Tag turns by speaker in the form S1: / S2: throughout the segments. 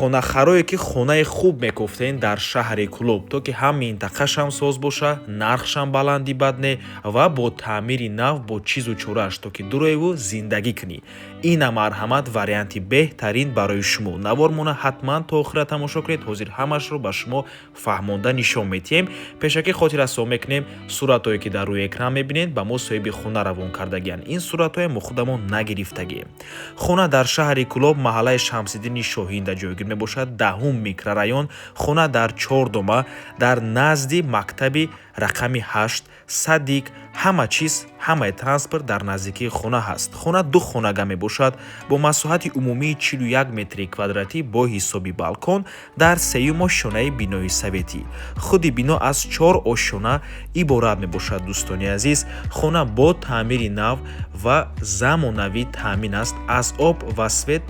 S1: хонахарое ки хонаи хуб мекуфтен дар шаҳри Клуб, то ки ҳам минтақашам соз боша, нархшам баланди бад не ва бо таъмири нав бо чизу чорааш, то ки дуроеву зиндагӣ кунӣ. Ина марҳамат варианти беҳтарин барои шумо. Навормона ҳатман то охира тамошо кунед. ҳозир ҳамашро ба шумо фаҳмонда нишон медиҳем. Пешакӣ хотиррасо мекунем суратое ки дар рӯи экран мебинед ба мо соҳиби хона равон кардагиянд. Ин суратое мо худамон нагирифтагием. Хона дар шаҳри Клуб, маҳаллаи Шамсиддини Шоҳинда ҷойгир мебошад. 10 микрорайон. Хона дар Чордома, дар назди мактаби рақами 8, садик, ҳама чиз, ҳамаи транспорт дар наздикии хона ҳаст. Хона 2 хонага мебошад бо масоҳати умумии 41 метри квадратӣ бо ҳисоби балкон дар сеюм ошшонаи бинои советӣ. Худи бино аз 4 ошшона иборат мебошад. Дӯстони азиз, хона бо таъмири нав ва замонавӣ таъмин аст. Аз об ва свет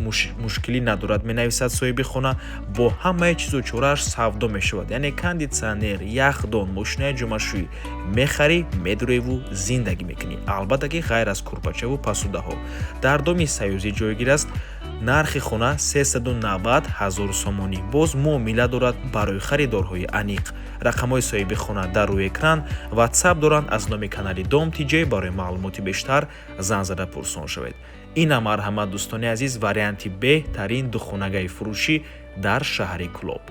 S1: мушкилӣ надорад, менависад соҳиби хона. Бо ҳамаи чизу чорааш савдо мешавад, яъне кондитсионер, яхдон, мошинаи ҷомашӯӣ мехарӣ, медураву зиндагӣ мекунӣ. Албатта ки ғайр аз курпачаву посудаҳо. Дар доми Союзӣ ҷойгир аст. Нархи хона 390 000 сомонӣ. Боз муомила дорад барои харидорҳои аниқ. Рақамҳои соҳиби хона дар рӯи экран. WhatsApp доранд. Аз номи канали Dom TJ барои маълумоти бештар зан зада пурсон шавед. Ина марҳамат дӯстони азиз, варианти беҳтарин духонагаи фурӯшӣ дар шаҳри Клуб.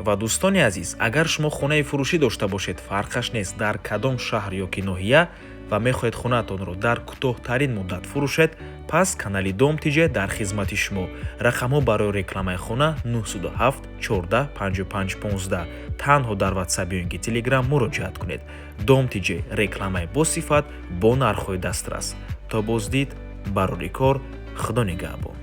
S1: ва дӯстони азиз, агар шумо хонаи фурӯшӣ дошта бошед, фарқаш нест дар кадом шаҳр ё ки ноҳия ва мехоҳед хонаатонро дар кӯтоҳтарин муддат фурӯшед, пас канали Dom TJ дар хизмати шумо. рақамҳо барои рекламаи хона 907 14 55 15. танҳо дар WhatsApp ё ин ки Telegram муроҷиат кунед. Dom TJ, рекламаи босифат бо нархҳои дастрас. То боздид, барори кор, худо нигаҳбон.